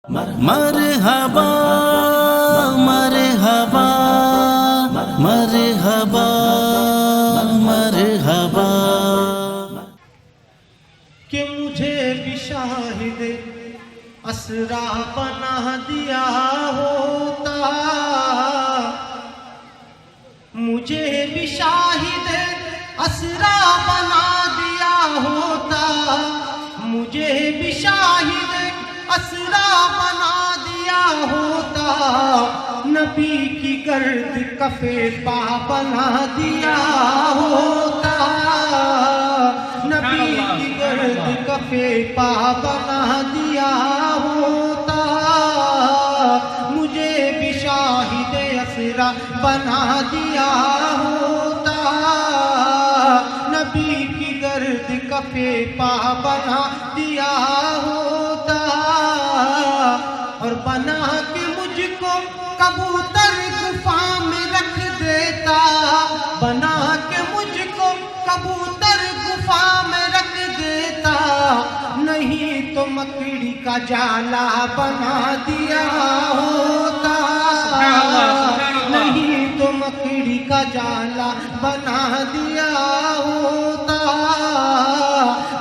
مرحبا مرحبا مرحبا مرحبا کہ مجھے بھی شاہد اسرا بنا دیا ہوتا، مجھے بھی شاہد اسرا بنا دیا ہوتا، مجھے بھی شاہد اسرا بنا دیا ہوتا، نبی کی گرد کفے پا بنا دیا ہوتا، نبی کی گرد کفے پا بنا دیا ہوتا، مجھے بھی شاہد اسرا بنا دیا ہوتا، نبی کی گرد کفے پا بنا دیا ہوتا، اور بنا کے مجھ کو کبوتر گفا میں رکھ دیتا، بنا کے مجھ کو کبوتر گفا میں رکھ دیتا، نہیں تو مکڑی کا جالا بنا دیا ہوتا، نہیں تو مکڑی کا جالا بنا دیا ہوتا،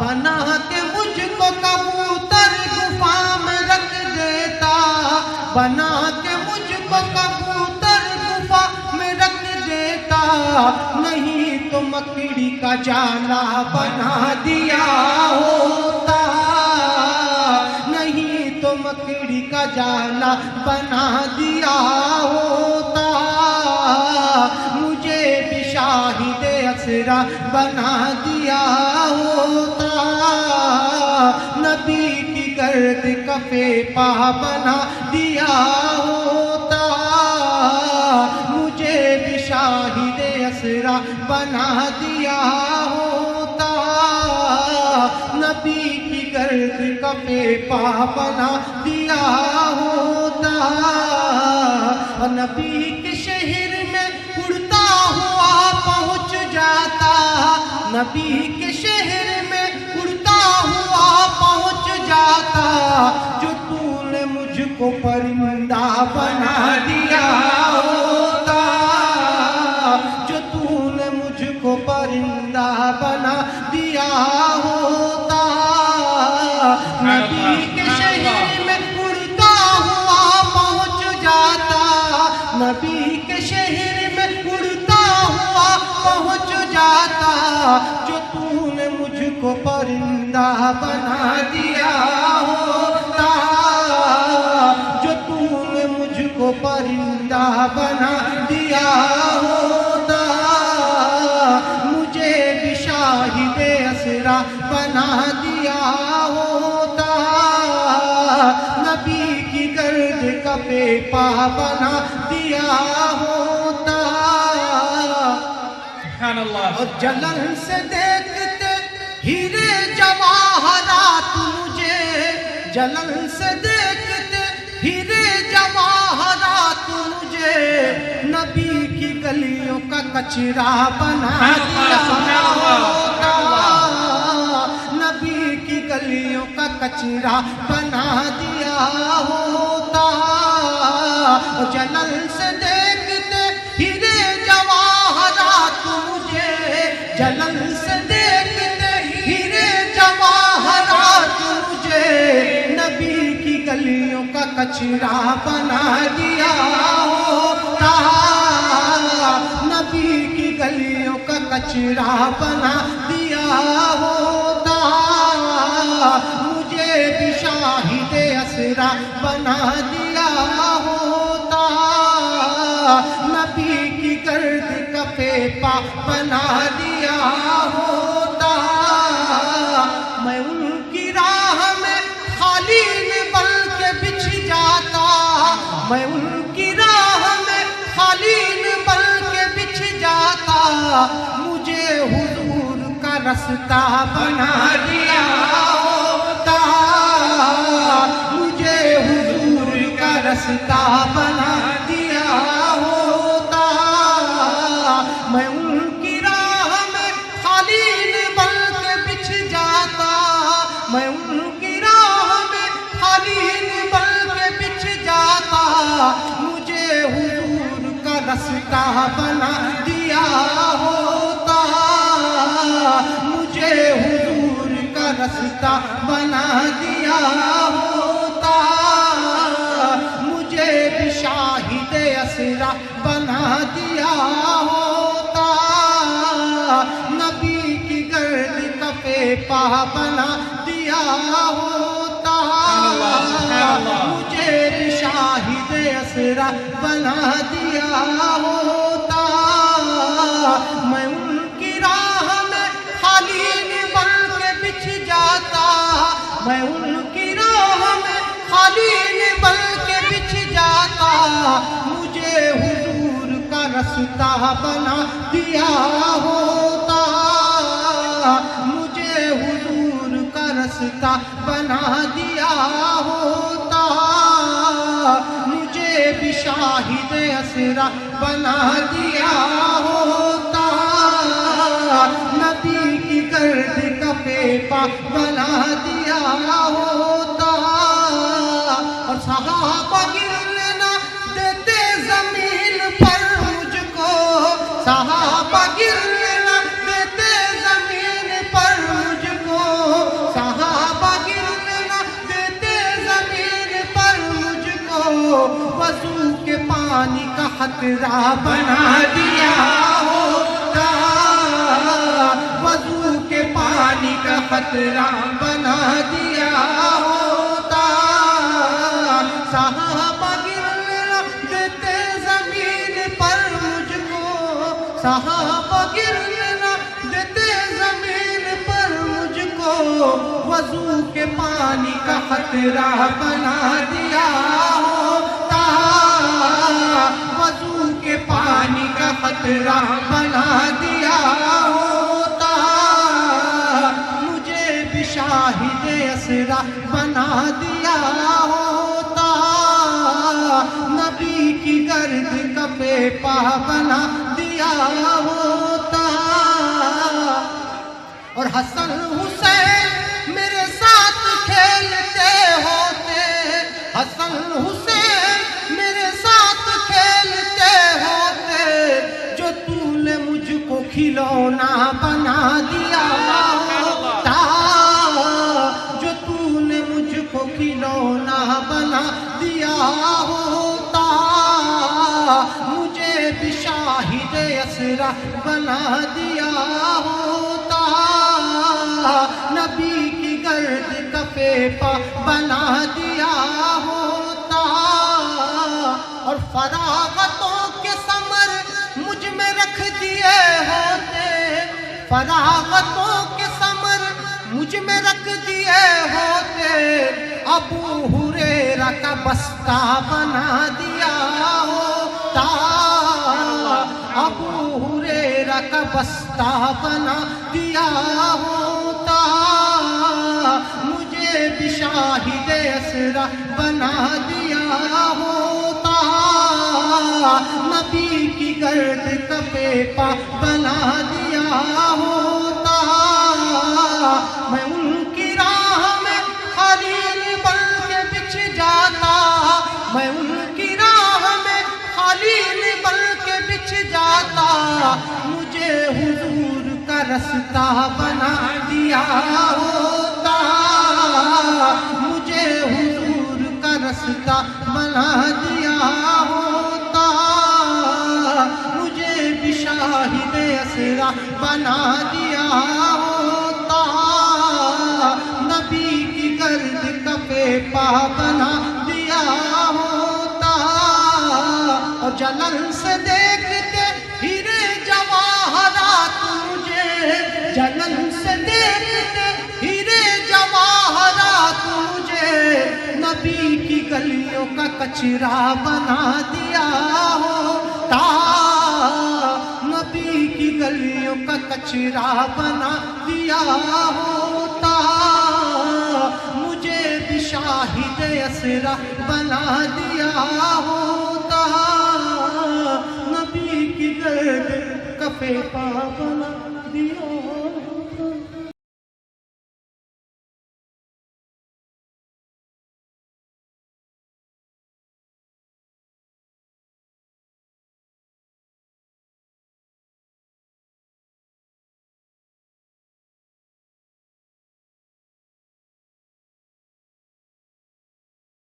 بنا کے مجھ کو کبوتر گفا میں رکھ دیتا، بنا کے مجھ کو کبوتر گفا میں رکھ دیتا، نہیں تو مکڑی کا جالا بنا دیا ہوتا، نہیں تو مکڑی کا جالا بنا دیا ہوتا، مجھے بھی شاہد اسرا بنا دیا ہوتا، نبی کی گرد کفے پا بنا دیا ہوتا، مجھے بھی شاہد اسرا بنا دیا ہوتا، نبی کی گرد کفے پا بنا دیا ہوتا، نبی کے شہر میں اڑتا ہوا پہنچ جاتا، نبی کے شہر میں اڑتا ہوا پہنچ جاتا، جو تو نے مجھ کو پرندہ بنا دیا ہوتا، جو تو نے مجھ کو پرندہ بنا دیا ہوتا، نبی کے شہر میں اڑتا ہوا پہنچ جاتا، نبی کے شہر میں اڑتا ہوا پہنچ جاتا، جو تو نے مجھ کو پرندہ بنا دیا ہوتا، جو تو نے مجھ کو پرندہ بنا دیا ہوتا، مجھے بھی شاہد اسرا بنا دیا ہوتا، نبی کی گرد کفے پا بنا دیا ہوتا، اور جلن سے دیکھتے ہیرے جواہرات مجھے، جلن سے دیکھتے ہیرے جواہرات مجھے، نبی کی گلیوں کا کچرا بنا دیا ہوتا، نبی کی گلیوں کا کچرا بنا دیا ہوتا، جلن سے دیکھتے ہیرے جواہرات مجھے، جلن سے دیکھتے ہیرے جواہرات مجھے، نبی کی گلیوں کا کچرا بنا دیا ہوتا، نبی کی گلیوں کا کچرا بنا دیا ہوتا، مجھے بھی شاہد اسرا بنا دیا ہوتا، نبی کی گرد کفے پا بنا دیا ہوتا، میں ان کی راہ میں خالی بن کے بچھ جاتا، میں ان کی راہ میں خالی بن کے بچھ جاتا، مجھے حضور کا رستہ بنا دیا ہوتا، مجھے حضور کا رستہ بنا دیا ہوتا، میں ان کی راہ میں خالی بن کے بچھ جاتا، میں ان کی راہ میں خالی بن مجھے حضور کا رستہ بنا دیا ہوتا، مجھے حضور کا رستہ بنا دیا ہوتا، مجھے بھی شاہد اسرا بنا دیا ہوتا، نبی کی گرد کفے پا بنا دیا ہوتا، مجھے بھی شاہد اسرا بنا دیا ہوتا، میں ان کی راہ میں خالین بن کے بچھ جاتا، میں ان کی راہ میں خالین بن کے بچھ جاتا، مجھے حضور کا رستہ بنا دیا ہوتا، مجھے حضور کا رستہ بنا دیا ہوتا، مجھے بھی شاہد اسرا بنا دیا ہوتا، نبی کی گرد کفے پا بنا دیا ہوتا، اور صحابہ گرنے نہ دیتے زمین پر مجھ کو، صحابہ گرنے نہ دیتے زمین پر مجھ کو، صحابہ گرنے نہ دیتے زمین پر مجھ کو، وضو کے پانی کا خطرہ بنا دیا ہوتا، وضو کے پانی کا خطرہ بنا دیا ہوتا، صحابہ گرنے نہ دیتے زمین پر مجھ کو، صحابہ گرنے نہ دیتے زمین پر مجھ کو، وضو کے پانی کا خطرہ بنا دیا ہوتا، وضو کے پانی کا خطرہ بنا دیا ہوتا، مجھے بھی شاہد اسرا بنا دیا ہوتا، نبی کی گرد کفے پا بنا دیا ہوتا، اور حسن حسین میرے ساتھ کھیلتے ہوتے، حسن حسین میرے ساتھ کھیلتے ہوتے، جو تو نے مجھ کو کھلونا بنا دیا ہوتا، جو تو نے مجھ کو کھلونا بنا دیا ہوتا، مجھے بھی شاہد اسرا بنا دیا ہوتا، نبی کی گرد کفے پا بنا دیا ہوتا، اور فراغتوں کے ثمر مجھ میں رکھ دیے ہوتے، فراغتوں کے ثمر مجھ میں رکھ دیے ہوتے، ابو ہریرہ کا بستہ بنا دیا ہوتا، ابو ہریرہ کا بستہ بنا دیا ہوتا، مجھے بھی شاہد اسرا بنا دیا ہوتا، نبی کی گرد کفے پا بنا دیا ہوتا، میں ان کی راہ میں خلیل بن کے بچھ جاتا، میں ان کی راہ میں خلیل بن کے بچھ جاتا، مجھے حضور کا رستہ بنا دیا ہوتا، مجھے حضور کا رستہ بنا دیا ہوتا، مجھے بھی شاہد اسرا بنا دیا ہوتا، نبی کی گرد کفے پا بنا دیا ہوتا، اور جلن سے دیکھتے ہیرے جواہرات مجھے، جلن سے دیکھتے ہیرے جواہرات مجھے، نبی کی گلیوں کا کچرا بنا دیا ہوتا، نبی کی گلیوں کا کچرا بنا دیا ہوتا، مجھے بھی شاہد اسرا بنا دیا ہوتا، نبی کی گرد کفے پا بنا دیا